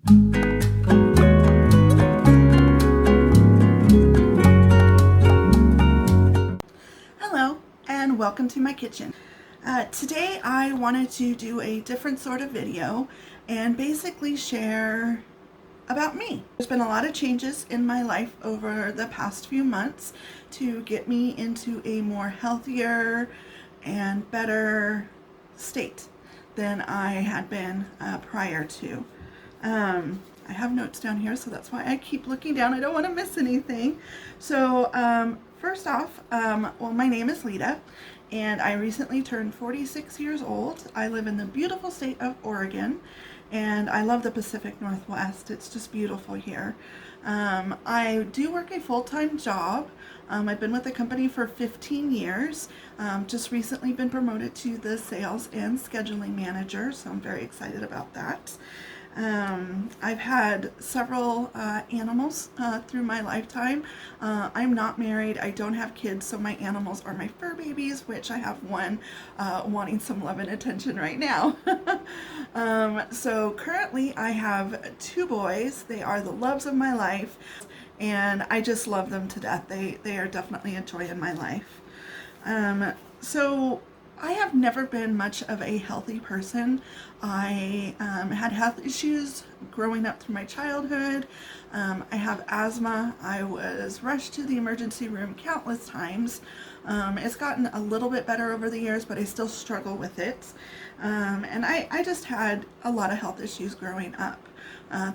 Hello and welcome to my kitchen. Today I wanted to do a different sort of video and basically share about me. There's been a lot of changes in my life over the past few months to get me into a more healthier and better state than I had been prior to. I have notes down here, so that's why I keep looking down. I don't want to miss anything. So first off, well, my name is Lita, and I recently turned 46 years old. I live in the beautiful state of Oregon, and I love the Pacific Northwest. It's just beautiful here. I do work a full-time job. I've been with the company for 15 years. Just recently been promoted to the sales and scheduling manager, so I'm very excited about that. I've had several animals through my lifetime. I'm not married. I don't have kids, so my animals are my fur babies, which I have one wanting some love and attention right now. So currently I have two boys. They are the loves of my life, and I just love them to death. They are definitely a joy in my life. So I have never been much of a healthy person. I had health issues growing up through my childhood. I have asthma. I was rushed to the emergency room countless times. It's gotten a little bit better over the years, but I still struggle with it. And I just had a lot of health issues growing up.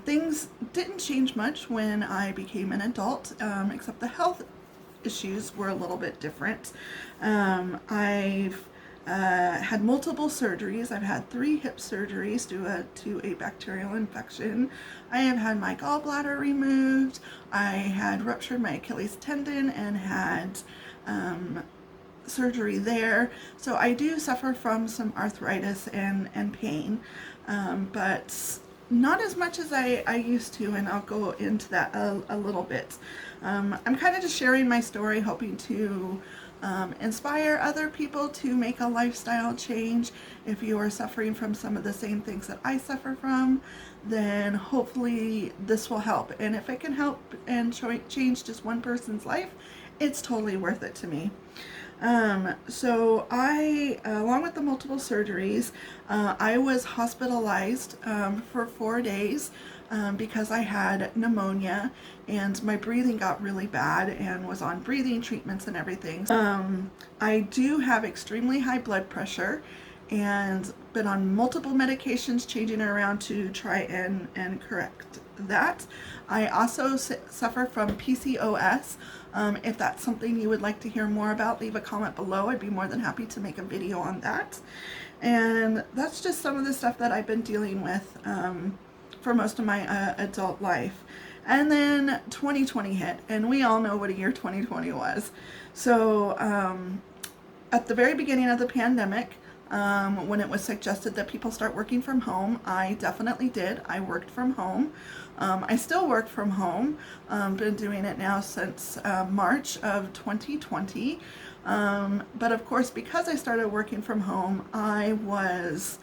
Things didn't change much when I became an adult, except the health issues were a little bit different. I've had multiple surgeries. I've had 3 hip surgeries due to a bacterial infection. I have had my gallbladder removed. I had ruptured my Achilles tendon and had surgery there. So I do suffer from some arthritis and pain, but not as much as I used to, and I'll go into that a little bit. I'm kind of just sharing my story, hoping to inspire other people to make a lifestyle change. If you are suffering from some of the same things that I suffer from, then hopefully this will help. And if it can help and change just one person's life, it's totally worth it to me. So I, along with the multiple surgeries, I was hospitalized for 4 days because I had pneumonia and my breathing got really bad and was on breathing treatments and everything. I do have extremely high blood pressure and been on multiple medications, changing it around to try and correct that. I also suffer from PCOS. If that's something you would like to hear more about, leave a comment below. I'd be more than happy to make a video on that. And that's just some of the stuff that I've been dealing with for most of my adult life. And then 2020 hit, and we all know what a year 2020 was. So at the very beginning of the pandemic, when it was suggested that people start working from home, I definitely did. I worked from home. I still work from home. Been doing it now since March of 2020. But of course, because I started working from home, I was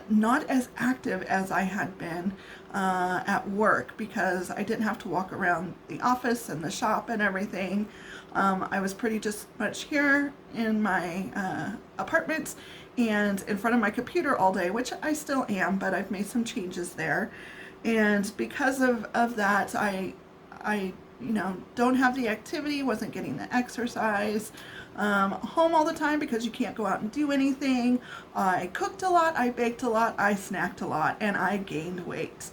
not as active as I had been at work, because I didn't have to walk around the office and the shop and everything. I was pretty just much here in my apartment and in front of my computer all day, which I still am, but I've made some changes there. And because of that, I don't have the activity, wasn't getting the exercise, home all the time because you can't go out and do anything. I cooked a lot, I baked a lot, I snacked a lot, and I gained weight,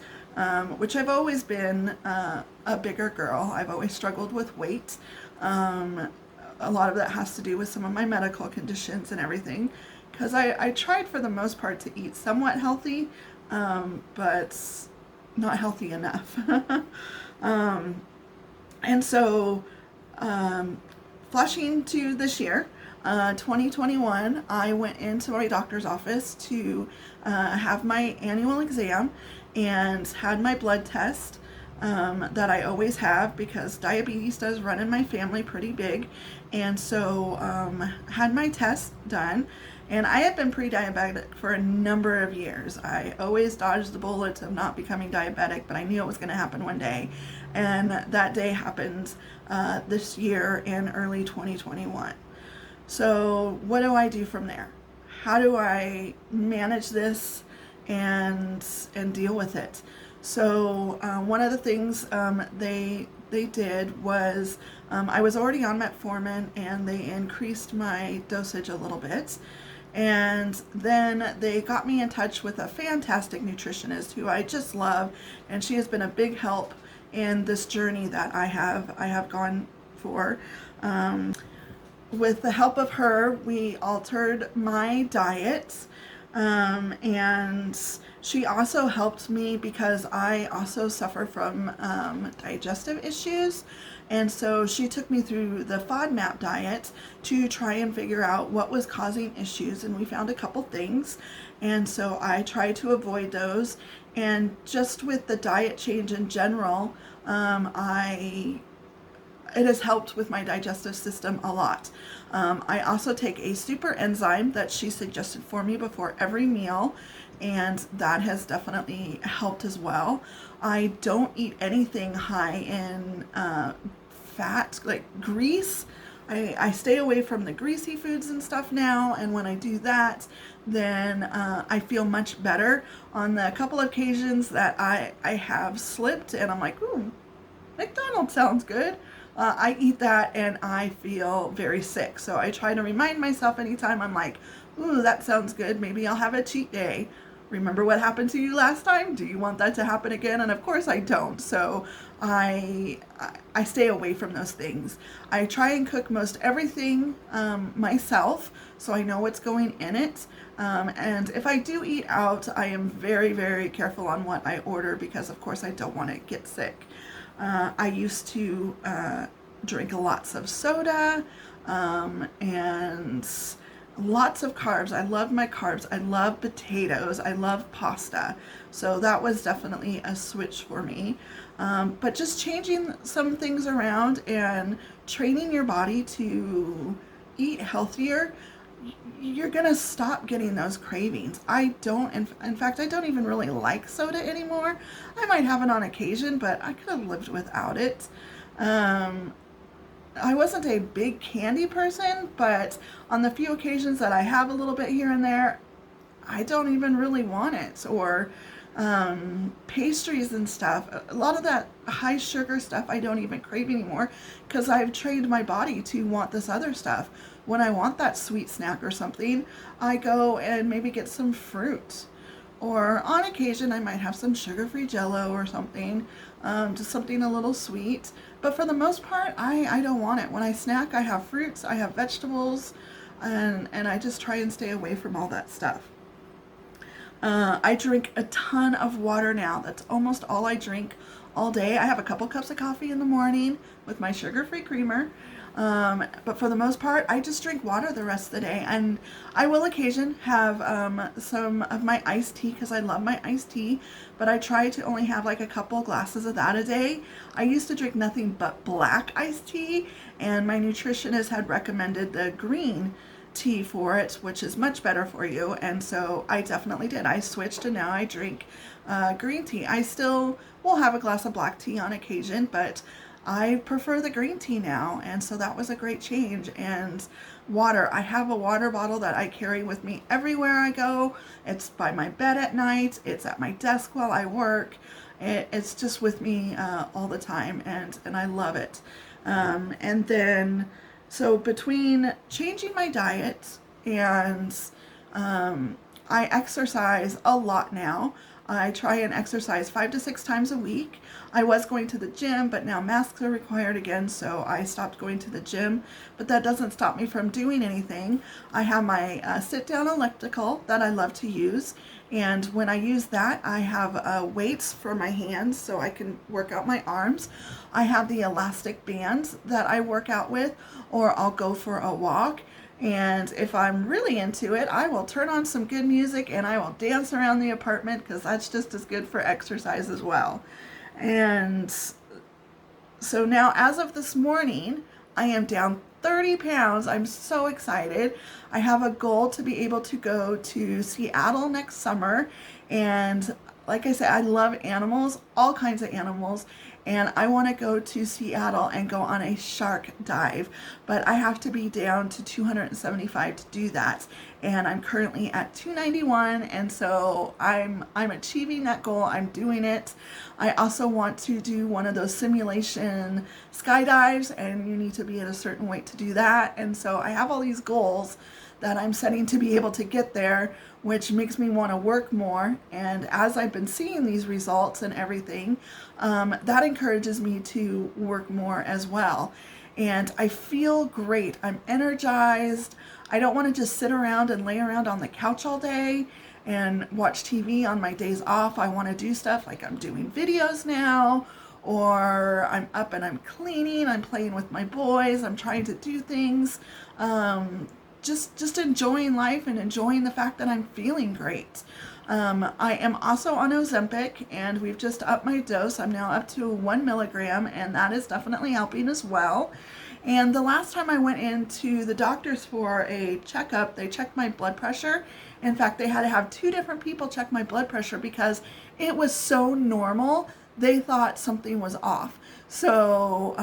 which I've always been a bigger girl. I've always struggled with weight. A lot of that has to do with some of my medical conditions and everything, because I tried for the most part to eat somewhat healthy, but not healthy enough. And so flashing to this year, 2021, I went into my doctor's office to have my annual exam and had my blood test that I always have, because diabetes does run in my family pretty big. And so had my test done, And I had been pre-diabetic for a number of years. I always dodged the bullets of not becoming diabetic, but I knew it was going to happen one day. And that day happened this year in early 2021. So what do I do from there? How do I manage this and deal with it? So one of the things they did was I was already on metformin, and they increased my dosage a little bit. And then they got me in touch with a fantastic nutritionist who I just love, and she has been a big help in this journey that I have gone for. With the help of her, we altered my diet. And she also helped me because I also suffer from digestive issues. And so she took me through the FODMAP diet to try and figure out what was causing issues. And we found a couple things. And so I tried to avoid those. And just with the diet change in general, it has helped with my digestive system a lot. I also take a super enzyme that she suggested for me before every meal, and that has definitely helped as well. I don't eat anything high in fat, like grease. I stay away from the greasy foods and stuff now, and when I do that, then I feel much better. On the couple of occasions that I have slipped and I'm like, ooh, McDonald's sounds good. I eat that and I feel very sick. So I try to remind myself anytime I'm like, ooh, that sounds good. Maybe I'll have a cheat day. Remember what happened to you last time? Do you want that to happen again? And of course I don't. So I stay away from those things. I try and cook most everything myself, so I know what's going in it. And if I do eat out, I am very, very careful on what I order because of course I don't want to get sick. I used to drink lots of soda and lots of carbs. I love my carbs. I love potatoes. I love pasta. So that was definitely a switch for me. But just changing some things around and training your body to eat healthier, you're gonna stop getting those cravings. In fact, I don't even really like soda anymore. I might have it on occasion, but I could have lived without it. I wasn't a big candy person, but on the few occasions that I have a little bit here and there, I don't even really want it. Or pastries and stuff. A lot of that high sugar stuff I don't even crave anymore because I've trained my body to want this other stuff. When I want that sweet snack or something, I go and maybe get some fruit. Or on occasion, I might have some sugar-free Jell-O or something, just something a little sweet. But for the most part, I don't want it. When I snack, I have fruits, I have vegetables, and I just try and stay away from all that stuff. I drink a ton of water now. That's almost all I drink all day. I have a couple cups of coffee in the morning with my sugar-free creamer. But for the most part, I just drink water the rest of the day. And I will occasionally have some of my iced tea because I love my iced tea. But I try to only have like a couple glasses of that a day. I used to drink nothing but black iced tea. And my nutritionist had recommended the green tea for it, which is much better for you. And so I definitely did. I switched and now I drink green tea. I still will have a glass of black tea on occasion, but I prefer the green tea now, and so that was a great change. And water, I have a water bottle that I carry with me everywhere I go. It's by my bed at night, it's at my desk while I work. It's just with me all the time, and I love it. And then, so between changing my diet and I exercise a lot now. I try and exercise 5 to 6 times a week. I was going to the gym, but now masks are required again, so I stopped going to the gym. But that doesn't stop me from doing anything. I have my sit-down elliptical that I love to use, and when I use that, I have weights for my hands so I can work out my arms. I have the elastic bands that I work out with, or I'll go for a walk. And if I'm really into it, I will turn on some good music and I will dance around the apartment because that's just as good for exercise as well. And so now, as of this morning, I am down 30 pounds. I'm so excited. I have a goal to be able to go to Seattle next summer, and like I said, I love animals, all kinds of animals, and I want to go to Seattle and go on a shark dive, but I have to be down to 275 to do that, and I'm currently at 291, and so I'm achieving that goal. I'm doing it. I also want to do one of those simulation skydives, and you need to be at a certain weight to do that, and so I have all these goals that I'm setting to be able to get there, which makes me want to work more. And as I've been seeing these results and everything, that encourages me to work more as well. And I feel great. I'm energized. I don't want to just sit around and lay around on the couch all day and watch TV on my days off. I want to do stuff like I'm doing videos now, or I'm up and I'm cleaning, I'm playing with my boys, I'm trying to do things. Just enjoying life and enjoying the fact that I'm feeling great. I am also on Ozempic, and we've just upped my dose. I'm now up to 1 milligram, and that is definitely helping as well. And the last time I went into the doctors for a checkup, they checked my blood pressure. In fact, they had to have 2 different people check my blood pressure because it was so normal. They thought something was off. So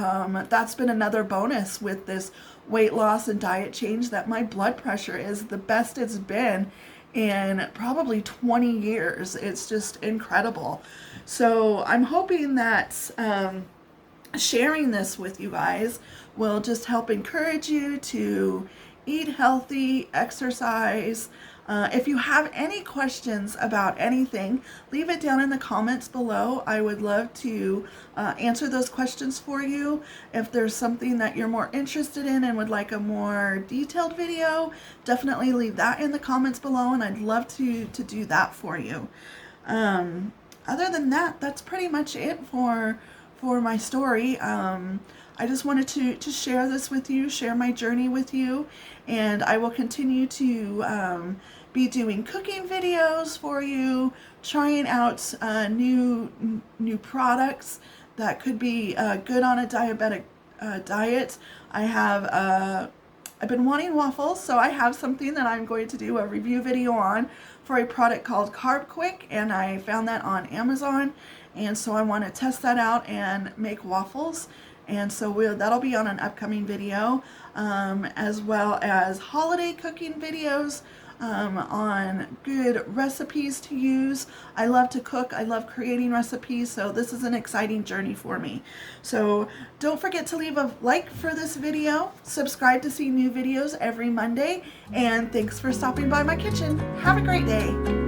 that's been another bonus with this weight loss and diet change, that my blood pressure is the best it's been in probably 20 years. It's just incredible. So I'm hoping that sharing this with you guys will just help encourage you to eat healthy, exercise. If you have any questions about anything, leave it down in the comments below. I would love to answer those questions for you. If there's something that you're more interested in and would like a more detailed video, definitely leave that in the comments below, and I'd love to do that for you. Other than that, that's pretty much it for my story. I just wanted to share this with you, share my journey with you, and I will continue to be doing cooking videos for you, trying out new products that could be good on a diabetic diet. I've been wanting waffles, so I have something that I'm going to do a review video on for a product called Carb Quick, and I found that on Amazon, and so I want to test that out and make waffles. And so that'll be on an upcoming video, as well as holiday cooking videos on good recipes to use. I love to cook. I love creating recipes, so this is an exciting journey for me. So don't forget to leave a like for this video, subscribe to see new videos every Monday, and thanks for stopping by my kitchen. Have a great day.